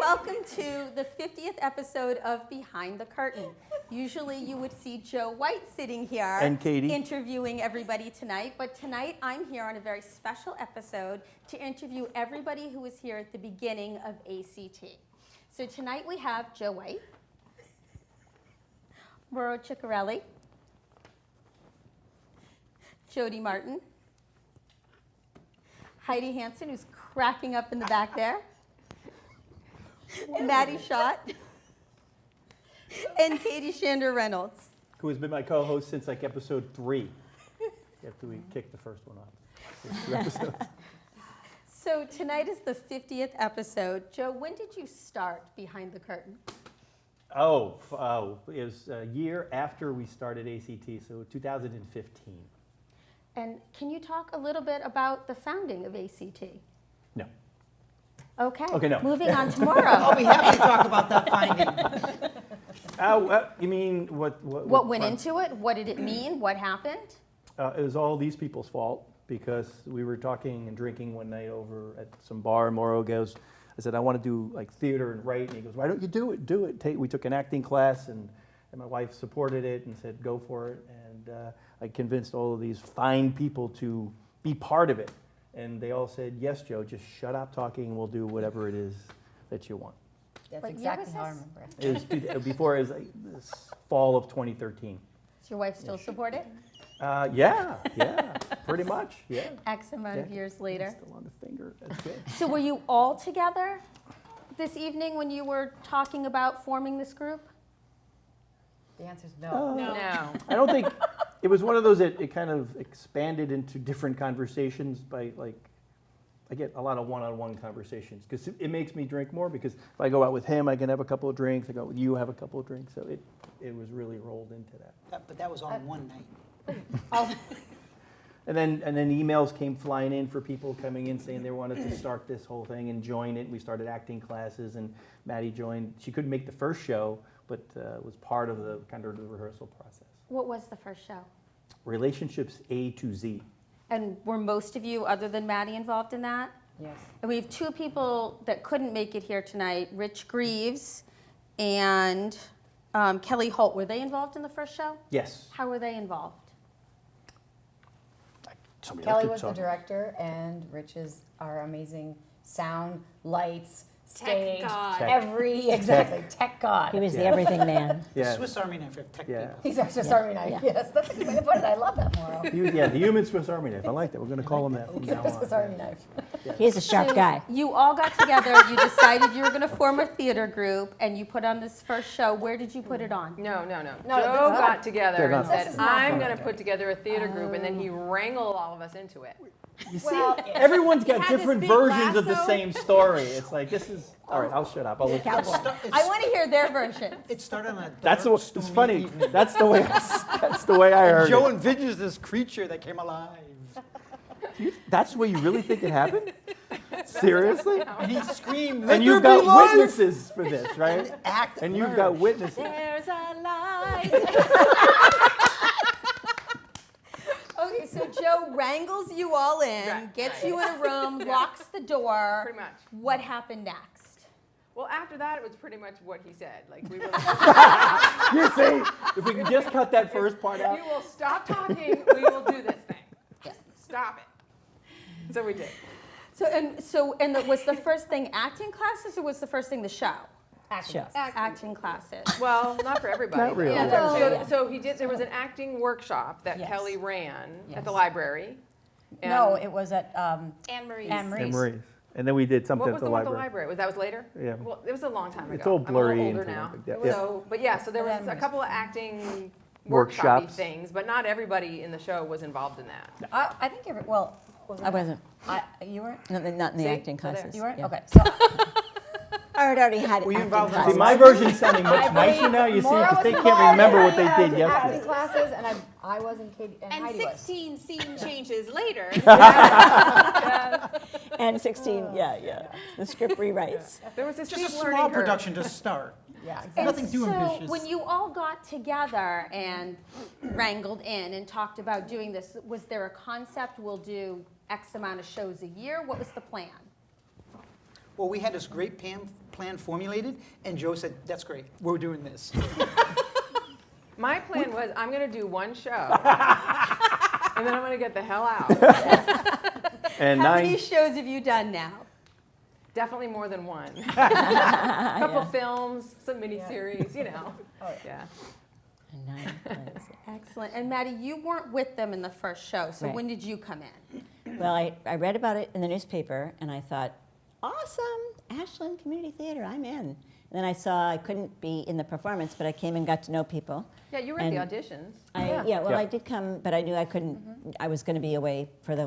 welcome to the 50th episode of Behind the Curtain. Usually you would see Joe White sitting here and Katy interviewing everybody tonight, but tonight I'm here on a very special episode to interview everybody who was here at the beginning of ACT. So tonight we have Joe White, Mauro Ciccarelli, Jodi Martin, Heidi Hanson, who's cracking up in the back there, Mattie Schadt, and Katy Shander-Reynolds. who has been my co-host since like episode 3, after we kicked the first one off. So tonight is the 50th episode. Joe, when did you start Behind the Curtain? It was a year after we started ACT, so 2015. And can you talk a little bit about the founding of ACT? No. Okay, no. Moving on to Mauro. Oh, we have to talk about that finding. You mean what What went into it? What did it mean? What happened? It was all these people's fault because we were talking and drinking one night over at some bar, and Mauro goes, I said, I want to do like theater and write, and he goes, why don't you do it? Do it. We took an acting class, and my wife supported it and said, go for it. And I convinced all of these fine people to be part of it. And they all said, yes, Joe, just shut up talking, and we'll do whatever it is that you want. That's What year exactly was how I this? remember it. It was before, it was like this fall of 2013. Does your wife still support it? Yeah, pretty much, yeah. X amount of years later. Still on the finger, that's good. So were you all together this evening when you were talking about forming this group? The answer's no. No. I don't think, it was one of those that it kind of expanded into different conversations by like, I get a lot of one-on-one conversations because it makes me drink more because if I go out with him, I can have a couple of drinks. I go out with you, have a couple of drinks. So it was really rolled into that. But that was on one night. And then emails came flying in for people coming in saying they wanted to start this whole thing and join it. We started acting classes, and Mattie joined. She couldn't make the first show, but was part of the kind of the rehearsal process. What was the first show? Relationships A to Z. And were most of you, other than Mattie, involved in that? Yes. And we have two people that couldn't make it here tonight, Rich Greaves and Kelly Holt. Were they involved in the first show? Yes. How were they involved? Somebody else Kelly could was the talk. director, and Rich is our amazing sound, lights, stage, god. tech god. He was the everything man. Yeah. Swiss Army knife of tech Yeah. people. He's our Swiss Army knife. Yeah. Yes, that's a good way to put it. I love that, Mauro. The human Swiss Army knife. I like that. We're going to call him that from now Swiss on. Army knife. He's a sharp So guy. You all got together, you decided you were going to form a theater group, and you put on this first show. Where did you put it on? No. No, Joe that's not- got together They're and not- This said, is not I'm going going to put together a theater group, and then he wrangled all of us into it. You see, Well, everyone's got had this different big versions of the lasso. same story. It's like, this is, all right, I'll shut up. I'll let you Cowboy. I want to hear their version. It started on a That's dark, it's stormy funny. evening. That's the way I heard Joe it. envisions this creature that came alive. That's the way you really think it happened? Seriously? And he screamed, And "Let you've there got be life!" witnesses for this, right? Act And you've got emerged. witnesses. There's a light. Okay, so Joe wrangles you all in, Right, gets right. you in a room, locks the door. Pretty much. What happened next? Well, after that, it was pretty much what he said. Like, we were You see, if we can just cut that first part out. you will stop talking, we will do this thing. Just stop it. So we did. Was the first thing acting classes, or was the first thing the show? Action. Acting classes. Well, not for everybody. Not really. Yeah, No. so he did. There was an acting workshop that Yes. Kelly ran at the Yes. library. And No, it was at Anne-Marie's. Anne-Marie's. And Maurice. And then we did something what at was the the one at the library. library? That was later? Yeah. Well, it was a long time ago. It's all blurry I'm a and little older now. like that. So there was a Anne-Marie's. couple of acting Workshops. workshopy things, but not everybody in the show was involved in that. I think I wasn't. You weren't? No, not in the See? acting So there. classes. You weren't? Yeah. Okay. So I had already had Were you acting involved in classes. See, my version's sounding much nicer believe now, you see, Mauro because was they can't involved remember in what they did acting yesterday. classes, and I was in Katy and And Heidi was. 16 scene changes later. And 16, yeah. The script rewrites. There was a Just a steep small learning curve. production to start. Yeah, And exactly. Nothing too so ambitious. when you all got together and wrangled in and talked about doing this, was there a concept, we'll do X amount of shows a year? What was the plan? Well, we had this great plan formulated, and Joe said, that's great, we're doing this. My plan was I'm going to do one show, and then I'm going to get the hell out. And How 9, many shows have you done now? Definitely more than one. A couple films, some miniseries, you know. Yeah. And 9 plays. Excellent. And Mattie, you weren't with them in the first show, so Right. when did you come in? Well, I read about it in the newspaper, and I thought, awesome, Ashland Community Theater, I'm in. And then I saw I couldn't be in the performance, but I came and got to know people. Yeah, you were at the And auditions. Yeah, well, Yeah. I did come, but I knew I couldn't. I was going to be away for the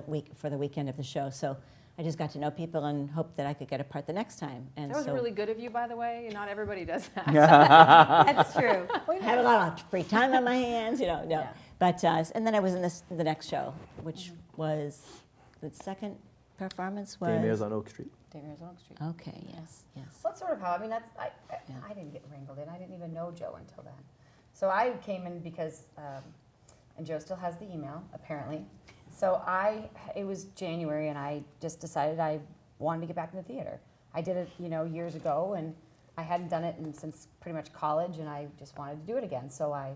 weekend of the show, so I just got to know people and hoped that I could get a part the next time. And That was so really good of you, by the way. Not everybody does that. That's true. I had a lot of free time on my hands, no. Yeah. But and then I was in the next show, which was the second performance was. Dame Airs on Oak Street. Damer's Oak Street. Okay, yes. Well, that's sort of how, I mean, I didn't get wrangled in. I didn't even know Joe until then. So I came in because, and Joe still has the email, apparently. So it was January, and I just decided I wanted to get back into theater. I did it, years ago, and I hadn't done it since pretty much college, and I just wanted to do it again. So I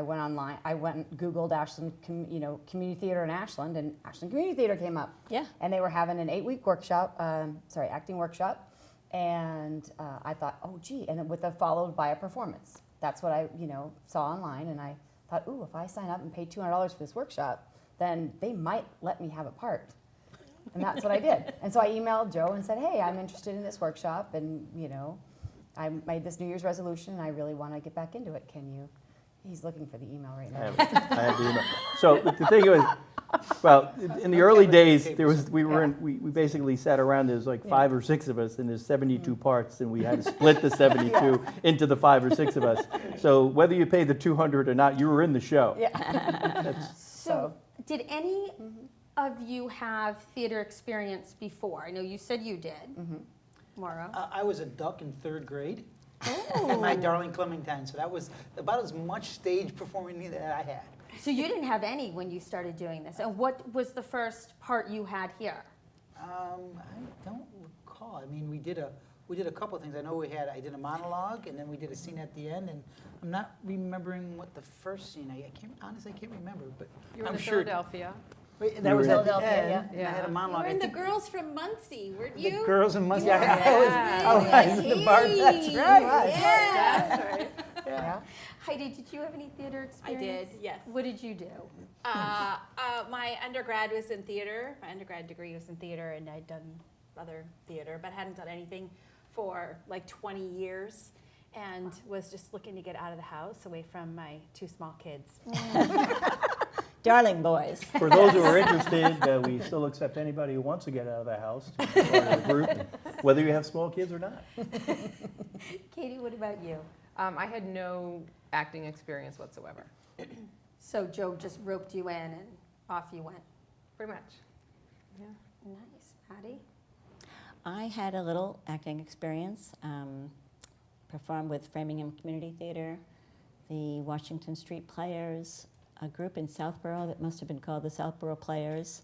went online. I went and Googled Ashland, community theater in Ashland, and Ashland Community Theater came up. Yeah. And they were having an 8-week workshop, acting workshop, and I thought, oh gee, and then followed by a performance. That's what I, saw online, and I thought, ooh, if I sign up and pay $200 for this workshop, then they might let me have a part. And that's what I did. And so I emailed Joe and said, hey, I'm interested in this workshop, and I made this New Year's resolution, and I really want to get back into it. Can you? He's looking for the email right I now. have the email. So the thing was, well, in the early days, we basically sat around, there's like 5 or 6 of us, and there's 72 parts, and we had to split the 72 into the 5 or 6 of us. So whether you paid the $200 or not, you were in the show. Yeah. So, did any of you have theater experience before? I know you said you did. Mauro? I was a duck in 3rd grade at my darling Clementine, so that was about as much stage performing that I had. So you didn't have any when you started doing this. And what was the first part you had here? I don't recall. I mean, we did a couple of things. I did a monologue, and then we did a scene at the end, and I'm not remembering what the first scene. I can't remember, but You were I'm in sure. Philadelphia. Wait, that was at the Philadelphia, end. yeah. And I had a Yeah. You monologue. were I in the think girls from Muncie, weren't the you? girls in Muncie. You were- I was in the bar. That's right. Yeah. That's right. Yeah. Heidi, did you have any theater I experience? did, yes. What did you do? My undergrad was in theater. My undergrad degree was in theater, and I'd done other theater, but hadn't done anything for like 20 years, and was just looking to get out of the house, away from my 2 small kids. Darling boys. For those who are interested, we still accept anybody who wants to get out of the house to be part of the group, whether you have small kids or not. Katie, what about you? I had no acting experience whatsoever, So Joe just roped you in and off you went. pretty much. Yeah. Nice. Mattie? I had a little acting experience. Performed with Framingham Community Theater, the Washington Street Players, a group in Southborough that must have been called the Southborough Players.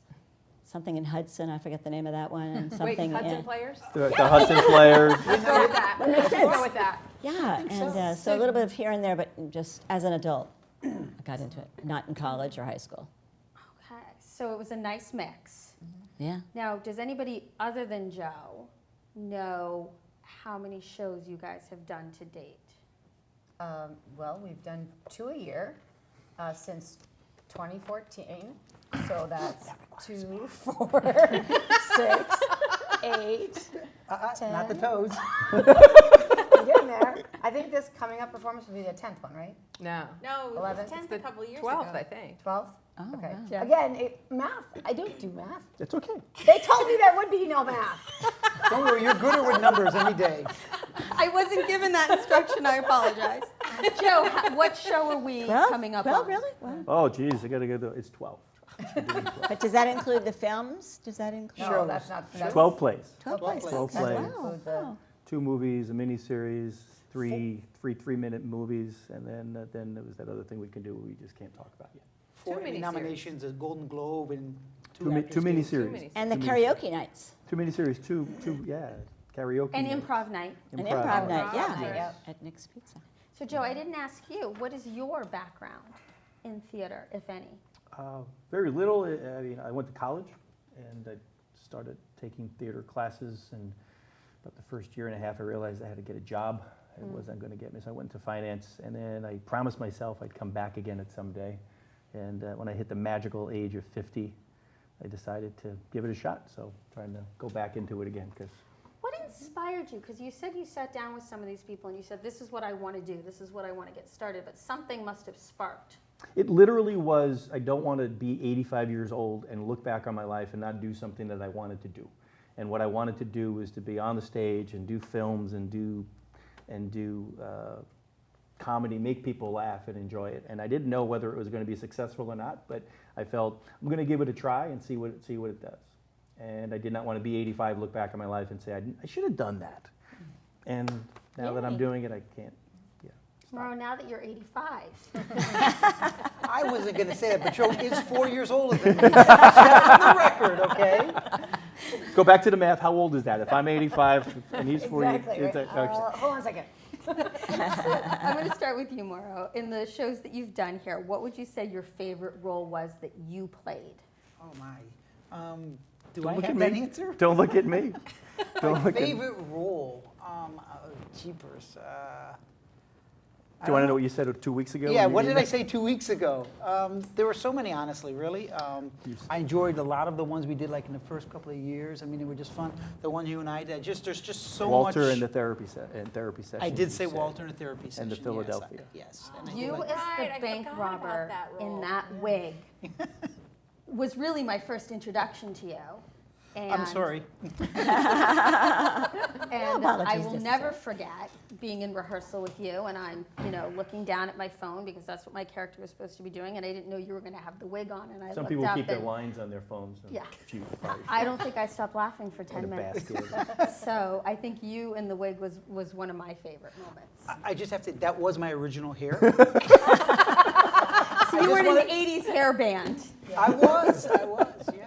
Something in Hudson, I forget the name of that one. And Wait, something Hudson in, Players? The Hudson Players. Let's go with that. Let's go with that. yeah, and so a little bit of here and there, but just as an adult, I got into it. Not in college or high school. Okay. So it was a nice mix. Yeah. Now, does anybody other than Joe know how many shows you guys have done to date? Well, we've done 2 a year since 2014. So that's 2, 4, 6, 8. Not the toes. We're getting there. I think this coming up performance will be the 10th one, right? No. No, it 11th? was 10th The a couple years 12th, ago. I think. 12th? Oh, Okay. wow. Again, math. I don't do math. It's okay. They told me there would be no math. Don't worry, you're gooder with numbers any day. I wasn't given that instruction. I apologize. Joe, what show are we 12? coming up 12, on? really? Wow. Oh, geez, I gotta go. It's 12. But does that include the films? Does that include? No, that's not. That's 12 plays. 12 12 plays. 12 That's- plays. Wow. Include the- Wow. 2 movies, a miniseries, 3 3-minute movies, and then there was that other thing we can do we just can't talk about yet. 4 Two miniseries. nominations, a Golden Globe, and 2 Two Actors Guild. miniseries. And the Two karaoke nights. 2 miniseries, two, yeah. karaoke. And nights. improv night. An improv night, Improv yeah, night. Yep. at Nick's Pizza. So Joe, I didn't ask you, what is your background in theater, if any? Very little. I mean, I went to college, and I started taking theater classes, and about the first year and a half, I realized I had to get a job. It wasn't going to get me, so I went into finance, and then I promised myself I'd come back again at some day. And when I hit the magical age of 50, I decided to give it a shot. So trying to go back into it again, because What inspired you? Because you said you sat down with some of these people and you said, this is what I want to do, this is what I want to get started, but something must have sparked. it literally was, I don't want to be 85 years old and look back on my life and not do something that I wanted to do. And what I wanted to do was to be on the stage and do films and do comedy, make people laugh and enjoy it. And I didn't know whether it was going to be successful or not, but I felt I'm going to give it a try and see what it does. And I did not want to be 85, look back on my life and say, I should have done that. And now that I'm Yay. doing it, I can't. Mauro, now that you're 85, I wasn't going to say that, but Joe is 4 years older than me. Just for the record, okay? Go back to the math. How old is that? If I'm 85 and he's 40, Exactly. it's Right. Hold on a second. I'm going to start with you, Mauro. In the shows that you've done here, what would you say your favorite role was that you played? Oh, my. Do Don't I look have at that me. answer? Don't look at me. Don't My look at me. favorite role? Jeepers. Do you want to know what you said 2 weeks ago? Yeah, when you what did I emailed? say 2 weeks ago? There were so many, honestly, really. I enjoyed a lot of the ones we did, like in the first couple of years. I mean, they were just fun. The one you and I did, there's just so much. Walter in the therapy session. I did say you said. Walter in a therapy session. And the yes, Philadelphia. Yes. And I did You like- as Right, I the bank forgot about robber that in role. that wig was really my first introduction to you. And, I'm sorry. And I apologies will necessary. never forget being in rehearsal with you, and I'm, looking down at my phone because that's what my character was supposed to be doing, and I didn't know you were going to have the wig on, and I Some looked people up keep their and lines on their phones. And Yeah. Few probably I don't think I stopped laughing for in 10 a minutes. basket. So I think you in the wig was one of my favorite moments. I just have to, that was my original hair. So you were in an 80s hair band. I was, yeah.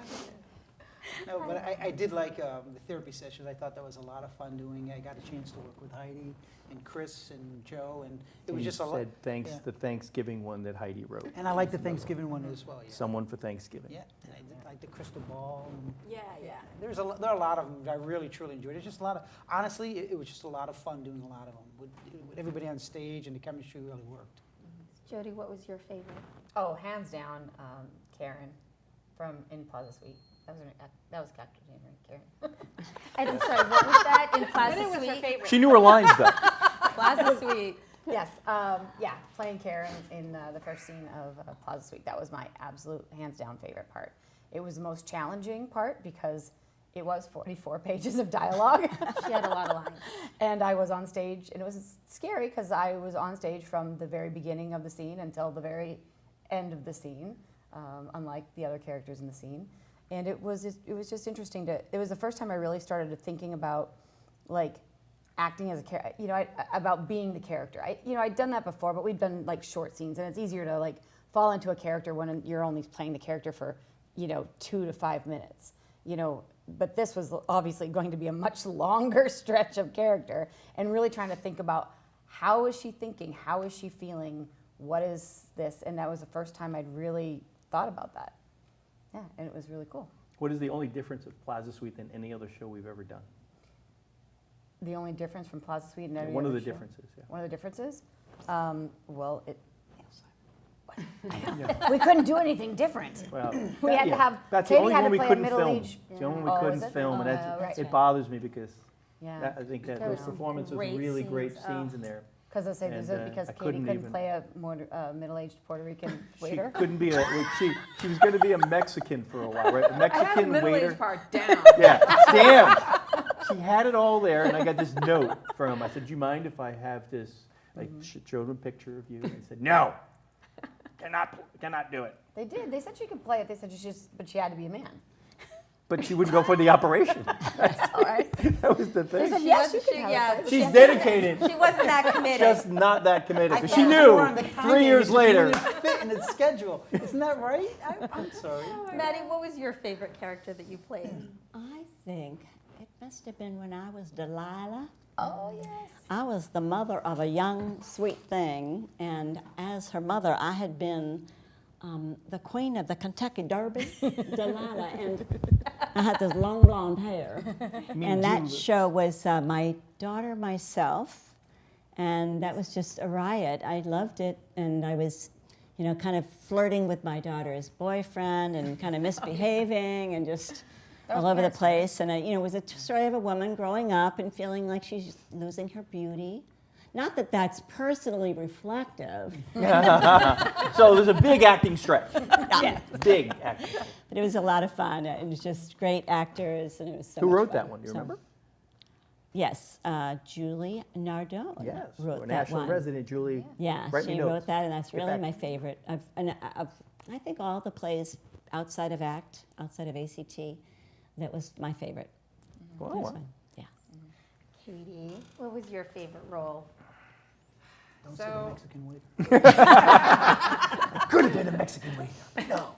No, but I did like the therapy sessions. I thought that was a lot of fun doing. I got a chance to work with Heidi and Chris and Joe, and it was You just a lot. said thanks, yeah. the Thanksgiving one that Heidi wrote. And I like the Thanksgiving one as well. Yeah. Someone for Thanksgiving. Yeah, and I did like the crystal ball. And Yeah, yeah. there are a lot of them I really truly enjoyed. It's just a lot of, honestly, it was just a lot of fun doing a lot of them. With everybody on stage, and the chemistry really worked. Jodi, what was your favorite? Oh, hands down, Karen from In Plaza Suite. That was Captain Karen. And I'm sorry, what was that in What Plaza was her Suite? favorite? She knew her lines though. Plaza Suite. Yes, yeah, playing Karen in the first scene of Plaza Suite. That was my absolute hands down favorite part. It was the most challenging part because it was 44 pages of dialogue. She had a lot of lines. And I was on stage, and it was scary because I was on stage from the very beginning of the scene until the very end of the scene, unlike the other characters in the scene. And it was just interesting it was the first time I really started thinking about, like, acting as a character, about being the character. I'd done that before, but we'd done, like, short scenes, and it's easier to, like, fall into a character when you're only playing the character for, 2 to 5 minutes, But this was obviously going to be a much longer stretch of character, and really trying to think about how is she thinking, how is she feeling, what is this? And that was the first time I'd really thought about that. Yeah, and it was really cool. What is the only difference of Plaza Suite than any other show we've ever done? The only difference from Plaza Suite and every One of other the show- differences, yeah. One of the differences? We couldn't do anything different. Well, We had to have, that's the Katy only had one to we play a couldn't film. middle-aged. It's the only one we Oh, is couldn't it? film, and Oh, right. it bothers me because Yeah, I think that There those were some performances, great really great scenes. scenes in there. because I say this And, is because I Katy couldn't couldn't even- play a more middle-aged Puerto Rican She waiter. couldn't be she was going to be a Mexican for a while, right? A I had the Mexican middle-aged waiter. part down. Yeah, damn. She had it all there, and I got this note from him. I said, "Do you mind if I have this?" I showed him a picture of you, and he said, "No, cannot do it." They did. They said she could play it. They said but she had to be a man. But she wouldn't go for the operation. All right. That was the They thing. said yes, wasn't- you could she- have yeah, it. but She's she had to be a man. dedicated, She wasn't that committed. just not that committed. I Because thought she you knew were on the 3 timing, years it later. didn't fit in its schedule. Isn't that right? I'm sorry. Mattie, what was your favorite character that you played? I think it must have been when I was Delilah. Oh, yes. I was the mother of a young, sweet thing, and as her mother, I had been the queen of the Kentucky Derby, Delilah, and I had this long blonde hair. And that show was my daughter, myself, and that was just a riot. I loved it, and I was, you know, kind of flirting with my daughter's boyfriend and kind of misbehaving and just all over the place. And, you know, it was a story of a woman growing up and feeling like she's losing her beauty. Not that that's personally reflective. So there's a big acting stretch. Yeah. Big acting stretch. But it was a lot of fun. It was just great actors, and it was so Who much wrote fun. that one? Do you So- remember? Yes, Julie Nardone Yes. wrote Our that national one. resident, Julie. Yeah, Write me she notes. wrote that, and that's Get really back. my favorite. I think all the plays outside of ACT, outside of ACT, that was my favorite. Wow, That was wow. fun. Yeah. Katie, what was your favorite role? Don't say the So- Mexican waiter. Could have been a Mexican waiter. No.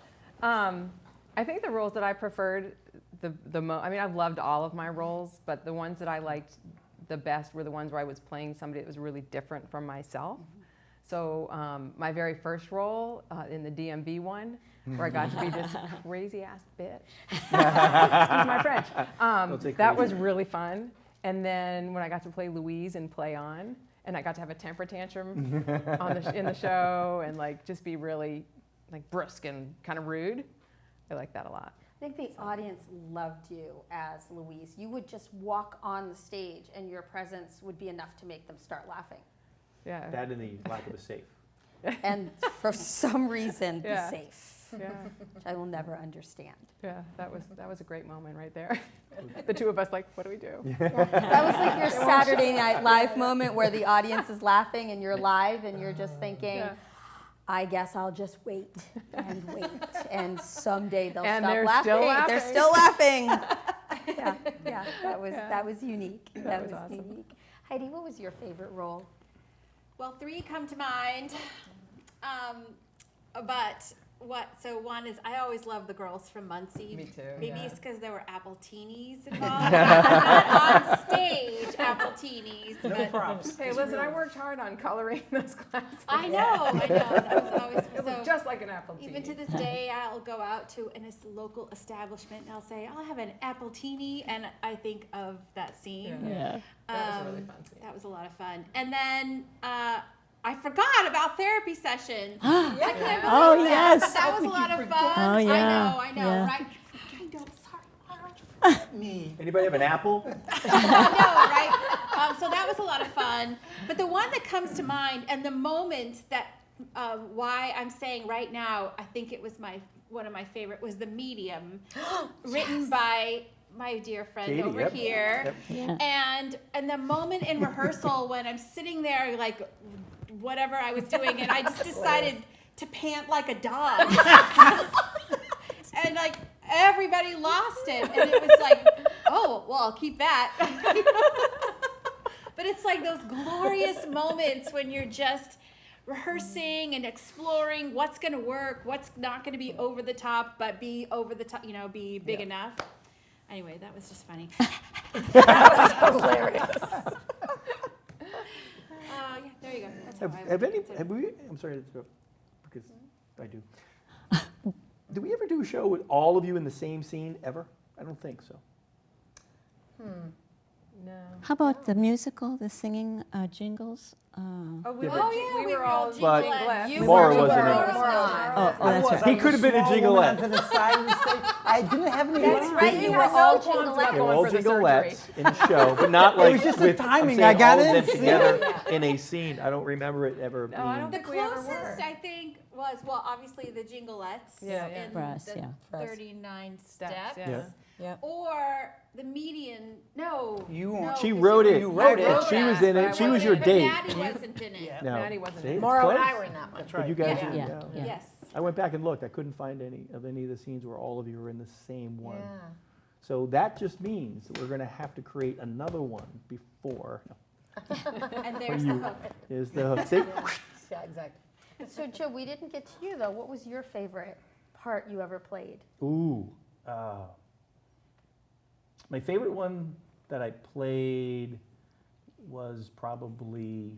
I think the roles that I preferred I mean, I've loved all of my roles, but the ones that I liked the best were the ones where I was playing somebody that was really different from myself. So my very first role in the DMV one, where I got to be this crazy ass bitch. Excuse my French. Don't say That was crazy. really fun. And then when I got to play Louise in Play On, and I got to have a temper tantrum in the show, and like just be really like brusque and kind of rude. I like that a lot. I think the audience loved you as Louise. You would just walk on the stage and your presence would be enough to make them start laughing. Yeah. That and the lack of a safe. And for some reason, Yeah. be safe, Yeah. which I will never understand. Yeah. That was a great moment right there. The two of us like, what do we do? That was like your Saturday Night Live moment where the audience is laughing and you're live and you're just thinking, Yeah. I guess I'll just wait, and someday they'll And stop they're laughing. still They're laughing. still laughing. yeah, Yeah. that was unique. That was was awesome. unique. Heidi, what was your favorite role? Well, 3 come to mind. So one is, I always love the girls from Muncie. Me too, Maybe yeah. it's because there were Appletinis involved. Not on stage Appletinis. No but props. Hey, listen, I worked hard on coloring those classes. I know. That was always It so. looked just like an apple tea. Even to this day, I'll go out to a local establishment and I'll say, I'll have an Appletini, and I think of that scene. Yeah. Yeah. That was a really fun scene. That was a lot of fun. And then I forgot about therapy sessions. I can't believe Oh, that. yes. That was a lot of fun. Oh, yeah. I know, Yeah. right? I know, sorry. Me. Anybody have an apple? I know, right? So that was a lot of fun. But the one that comes to mind, and the moment that why I'm saying right now, I think it was one of my favorite, was The Medium, written by my dear friend Katy, over yep. here. Yep. Yeah. And the moment in rehearsal when I'm sitting there, like, whatever I was doing, and I just decided to pant like a dog. And, like, everybody lost it. And it was like, oh, well, I'll keep that. But it's like those glorious moments when you're just rehearsing and exploring what's going to work, what's not going to be over the top, but be over the top, be big enough. Anyway, that was just funny. That was hilarious. Yeah, there you go. That's how I Have would answer. we, I'm sorry to interrupt, because I do. Do we ever do a show with all of you in the same scene ever? I don't think so. No. How about the musical, the singing jingles? Oh, we Yeah, were, but- we were all But jinglettes. You Mauro were wasn't in Mauro it. was not. Oh, I that's was. right. He could have been a small woman jingleette. onto the side of the stage. I didn't have any That's lines. right, you were had all no qualms about jinglettes. They were going all for the surgery. jinglettes in the show, but not It like was just the with, I'm timing. saying I got all of in. them together in a scene. I don't remember it ever No, I being. don't The think we ever closest, were. I think, was, well, obviously the jinglettes Yeah, yeah. in For us, the yeah. For us. 39 Steps, steps. yeah. Yeah. Yep. Or the median, no. You no, weren't. She 'cause wrote it. You wrote it. But she was in but I it. She was wasn't your in it. But date. Maddie wasn't in it. Yeah. No. Maddie wasn't See, in it. it's Mauro and close. I were in that one. That's But right. you guys, Yeah. didn't, Yeah, no. yeah. Yes. I went back and looked. I couldn't find any of the scenes where all of you were in the same one. Yeah. So that just means that we're going to have to create another one before And there's the hook. is the hook. See? Yeah, exactly. So, Joe, we didn't get to you, though. What was your favorite part you ever played? Ooh. My favorite one that I played was probably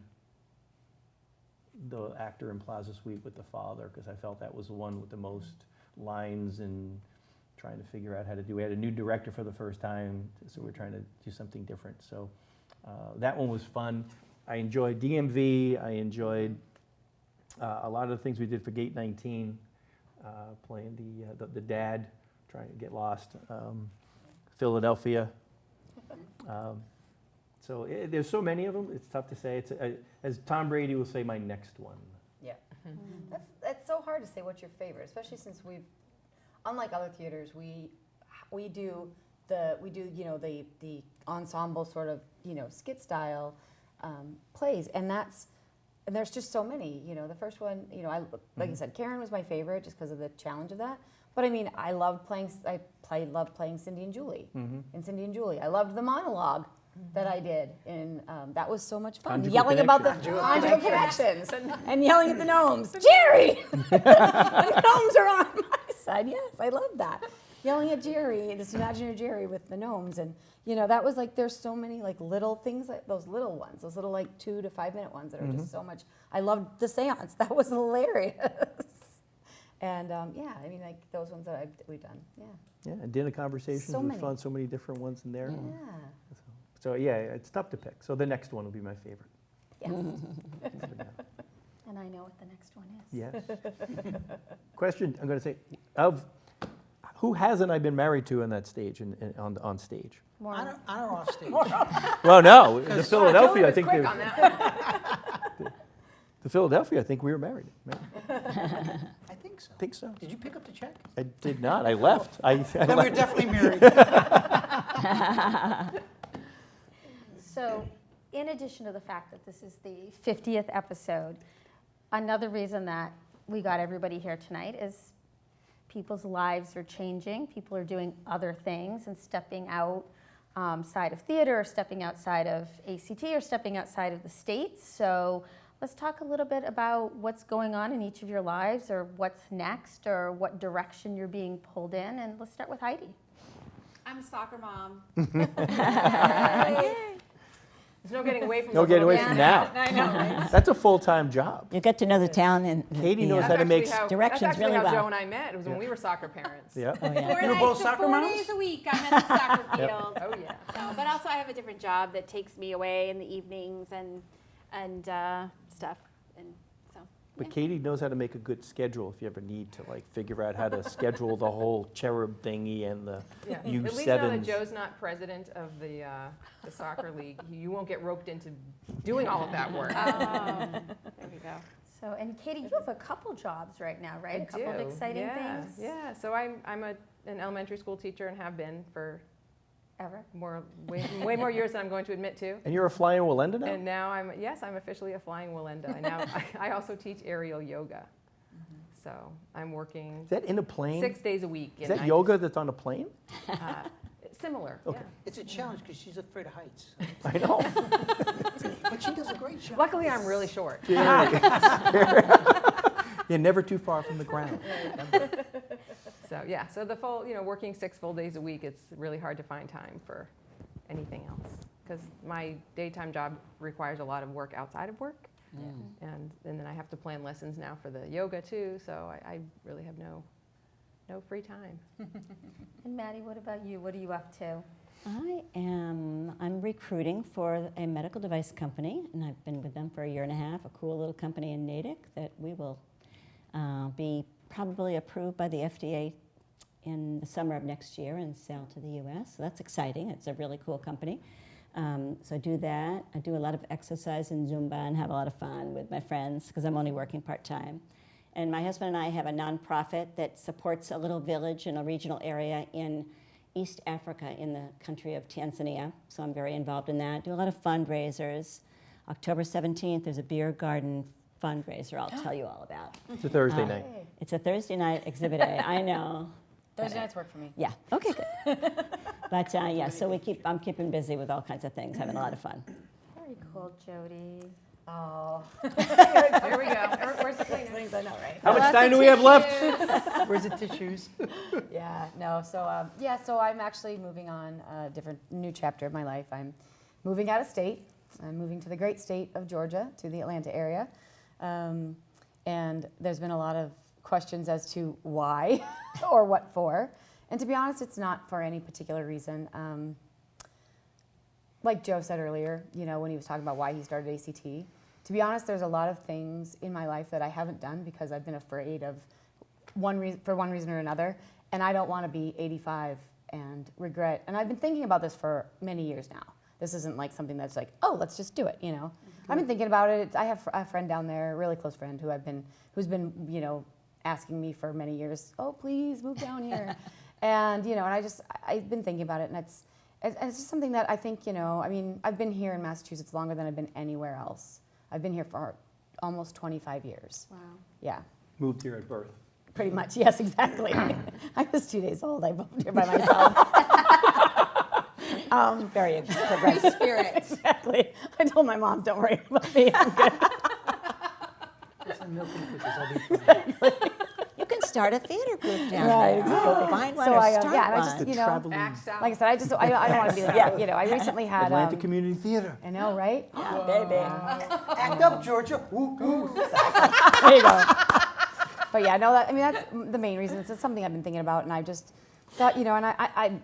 the actor in Plaza Suite with the father, because I felt that was the one with the most lines and trying to figure out how to do. We had a new director for the first time, so we're trying to do something different. So that one was fun. I enjoyed DMV. I enjoyed a lot of the things we did for Gate 19, playing the dad, trying to get lost. Philadelphia. So there's so many of them. It's tough to say. It's as Tom Brady will say, my next one. Yeah. That's so hard to say what's your favorite, especially since unlike other theaters, we do the ensemble sort of skit style plays, and there's just so many. The first one, like I said, Karen was my favorite just because of the challenge of that. But I mean, I loved playing Cindy and Julie in Cindy and Julie. I loved the monologue that I did, and that was so much fun. Conjugal Yelling about the Connections. conjugal connections and yelling at the gnomes. Jerry, the gnomes are on my side. Yes, I love that. Yelling at Jerry, this imaginary Jerry with the gnomes, and that was like there's so many like little things, like those little ones, those little like 2 to 5 minute ones that are just so much. I loved the seance. That was hilarious. And yeah, I mean, like those ones that we've done. Yeah. Yeah, and dinner conversations So was many. fun. So many different ones in there. Yeah. So yeah, it's tough to pick. So the next one will be my favorite. Yes. And I know what the next one is. Yes. Question, I'm going to say, who hasn't I been married to in that stage, on stage? On or off stage? Well, no, the Philadelphia, I was think. quick on that. The Philadelphia, I think we were married. I think so. I think so. Did you pick up the check? I did not. I left. I Then we're left. definitely married. So, in addition to the fact that this is the 50th episode, another reason that we got everybody here tonight is people's lives are changing. People are doing other things and stepping outside of theater, or stepping outside of ACT, or stepping outside of the States. So let's talk a little bit about what's going on in each of your lives, or what's next, or what direction you're being pulled in. And let's start with Heidi. I'm a soccer mom. There's no getting away from No those getting little away from guys. now. I know, right? That's a full-time job. You get to know the town and Katy knows That's how to make actually how- directions that's actually really how well. Joe and I met. It was when we were soccer parents. Yeah. Oh, yeah. 4 You were nights, both so soccer 4 moms? days a week I'm at the soccer field. Oh yeah. No, but also I have a different job that takes me away in the evenings and stuff, and so. But Katy knows how to make a good schedule if you ever need to figure out how to schedule the whole cherub thingy and the Yeah. U7s. At least now that Joe's not president of the soccer league, you won't get roped into doing all of that work. There we go. So, and Katy, you have a couple jobs right now, right? I A couple of do. exciting Yeah, things. Yeah, so I'm an elementary school teacher and have been for Ever? way more years than I'm going to admit to. And you're a flying Walenda now? And now I'm officially a flying Walenda. I also teach aerial yoga. So I'm working Is that in a plane? 6 days a week. Is that yoga that's on a plane? Similar. Okay. It's a challenge because she's afraid of heights. I know. But she does a great job. Luckily, I'm really short. You're never too far from the ground. So yeah, so the full, working 6 full days a week, it's really hard to find time for anything else because my daytime job requires a lot of work outside of work, and then I have to plan lessons now for the yoga too. So I really have no free time. And Mattie, what about you? What are you up to? I'm recruiting for a medical device company, and I've been with them for a year and a half, a cool little company in Natick that we will be probably approved by the FDA in the summer of next year and sell to the US. So that's exciting. It's a really cool company. So I do that. I do a lot of exercise and Zumba and have a lot of fun with my friends because I'm only working part-time. And my husband and I have a nonprofit that supports a little village in a regional area in East Africa in the country of Tanzania. So I'm very involved in that. Do a lot of fundraisers. October 17th, there's a beer garden fundraiser I'll tell you all about. It's a Thursday night. It's a Thursday night exhibit A. I know. Thursday nights work for me. Yeah. Okay. Good. But yeah, so I'm keeping busy with all kinds of things, having a lot of fun. Very cool, Jodi. Oh. There we go. Where's the cleaner? things, I know, right? How much Lots time of do we have left? tissues. Where's the tissues? Yeah, no, so I'm actually moving on a different, new chapter of my life. I'm moving out of state. I'm moving to the great state of Georgia, to the Atlanta area. And there's been a lot of questions as to why or what for. And to be honest, it's not for any particular reason. Like Joe said earlier, you know, when he was talking about why he started ACT, to be honest, there's a lot of things in my life that I haven't done because I've been afraid of for one reason or another. And I don't want to be 85 and regret. And I've been thinking about this for many years now. This isn't like something that's like, oh, let's just do it, you know. I've been thinking about it. I have a friend down there, a really close friend, who's been, you know, asking me for many years, oh, please move down here. And, you know, and I've been thinking about it, and it's just something that I think, you know, I mean, I've been here in Massachusetts longer than I've been anywhere else. I've been here for almost 25 years. Wow. Yeah, Moved here at birth. pretty much, yes, exactly. I was 2 days old, I moved here by myself. Very progressive. Spirit. Exactly. I told my mom, don't worry about me, I'm good. There's some milk and cookies, I'll be fine. You can start a theater group down Right, there. exactly. Find one So or I, start yeah, and I one. just, The you know, traveling Axe out. like I said, I don't want to be like, yeah, you know, I recently had, Atlanta Community Theater. I know, right? Yeah, baby. Act up, Georgia. Woo, woo. There you go. But yeah, no, I mean, that's the main reason. It's something I've been thinking about, and I just thought, you know, and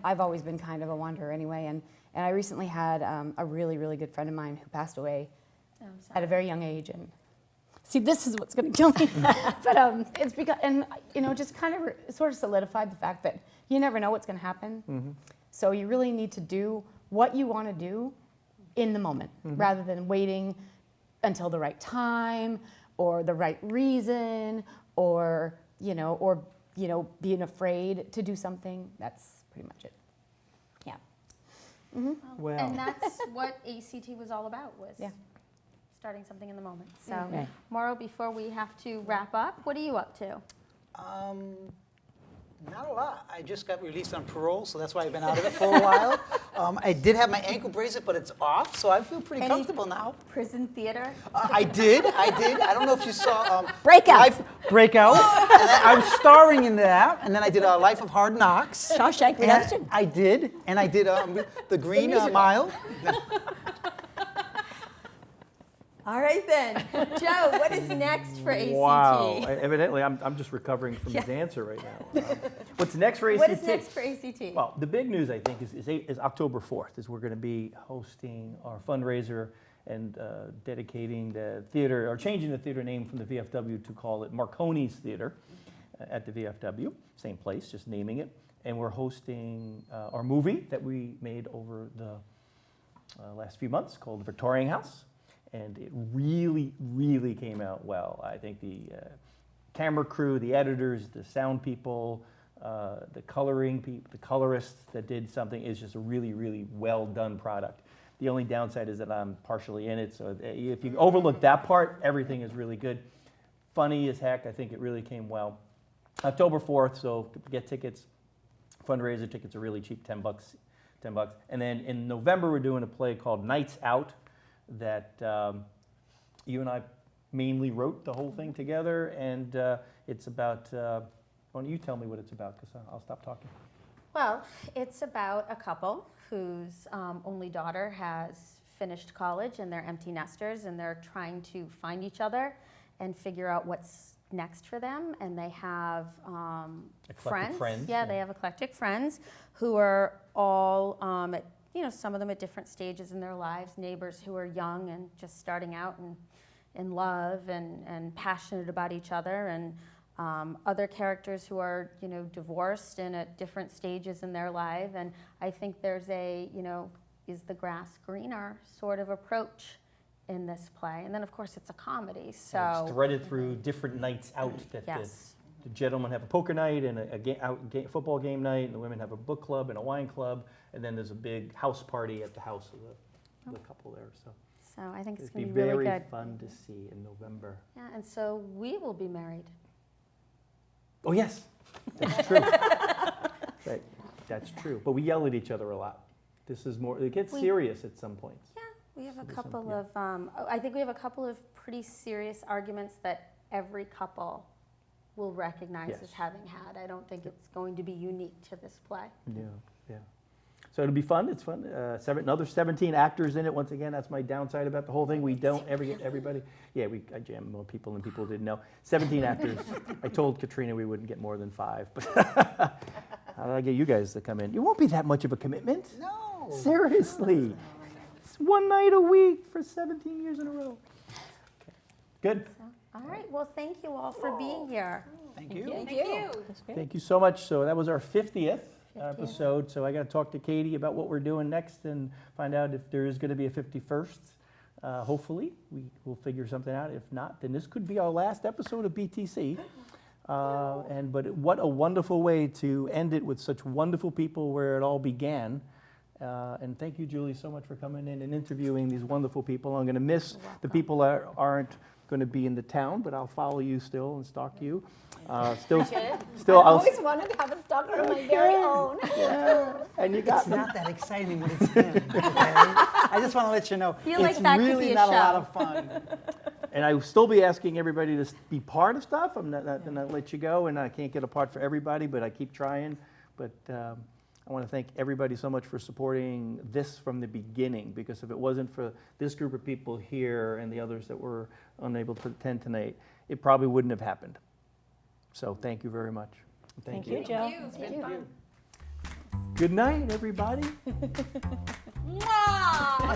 I've always been kind of a wanderer anyway, and I recently had a really, really good friend of mine who passed away Oh, I'm at sorry. a very young age, and see, this is what's going to kill me. But it's because, and you know, just kind of sort of solidified the fact that you never know what's going to happen. So you really need to do what you want to do in the moment, rather than waiting until the right time or the right reason, or being afraid to do something. That's pretty much it. Yeah. Well, And that's what ACT was all about, was Yeah. starting something in the moment. So, Right. Mauro, before we have to wrap up, what are you up to? Not a lot. I just got released on parole, so that's why I've been out of it for a while. I did have my ankle bracelet, but it's off, so I feel pretty Any- comfortable now. Prison theater? I did. I don't know if you saw Breakout. Breakout. And then I was starring in that, and then I did Life of Hard Knocks. Shawshank And Redemption. I did, and I did the Green Mile. All right then. Joe, what is next for ACT? wow. Evidently, I'm just recovering from his answer right now. What's next for ACT? What is next for ACT? Well, the big news, I think, is October 4th, is we're going to be hosting our fundraiser and dedicating the theater, or changing the theater name from the VFW to call it Marconi's Theater at the VFW. Same place, just naming it. And we're hosting our movie that we made over the last few months called The Victorian House. And it really, really came out well. I think the camera crew, the editors, the sound people, the coloring people, the colorists that did something is just a really, really well done product. The only downside is that I'm partially in it, so if you overlook that part, everything is really good. Funny as heck, I think it really came well. October 4th, so get tickets. Fundraiser tickets are really cheap, $10. And then in November, we're doing a play called Nights Out that you and I mainly wrote the whole thing together, and it's about, why don't you tell me what it's about, because I'll stop talking. Well, it's about a couple whose only daughter has finished college, and they're empty nesters, and they're trying to find each other and figure out what's next for them. And they have friends. Yeah, they have eclectic friends who are all at, some of them at different stages in their lives, neighbors who are young and just starting out and in love and passionate about each other, and other characters who are, divorced and at different stages in their life. And I think there's a, is the grass greener sort of approach in this play. And then, of course, it's a comedy, so. It's threaded through different nights out that Yes. the gentlemen have a poker night and a football game night, and the women have a book club and a wine club, and then there's a big house party at the house of the couple there. So So I think it's it'd be going to be really very good. fun to see in November. Yeah, and so we will be married. Oh yes, that's true. Right, that's true. But we yell at each other a lot. This is more. It gets We- serious at some points. Yeah, we have a So there's couple some- yeah. of, I think we have a couple of pretty serious arguments that every couple will recognize Yes. as having had. I don't think it's going to be unique to this play. Yeah, yeah. So it'll be fun. It's fun. Another 17 actors in it. Once again, that's my downside about the whole thing. We don't ever get everybody. Yeah, I jammed more people than people didn't know. 17 actors. I told Katrina we wouldn't get more than 5. But how did I get you guys to come in? It won't be that much of a commitment. No. Seriously. It's one night a week for 17 years in a row. Okay. Good. All right, well, thank you all for being here. Thank you. Thank you. That's great. Thank you so much. So that was our 50th episode. So I got to talk to Katy about what we're doing next and find out if there is going to be a 51st. Hopefully, we will figure something out. If not, then this could be our last episode of BTC. But what a wonderful way to end it with such wonderful people where it all began. And thank you, Julie, so much for coming in and interviewing these wonderful people. I'm going to miss the people that aren't going to be in the town, but I'll follow you still and stalk you. Still, I've I'll. always wanted to have a stalker of my very own. Yeah, and you got It's not that exciting when it's him. Okay? I just want to let you know, Feel like it's that could really be a not a lot show. of fun. And I will still be asking everybody to be part of stuff. I'm not going to let you go, and I can't get a part for everybody, but I keep trying. But I want to thank everybody so much for supporting this from the beginning, because if it wasn't for this group of people here and the others that were unable to attend tonight, it probably wouldn't have happened. So thank you very much. Thank you, Joe. Thank you. It's been fun. Good night, everybody. Mwah!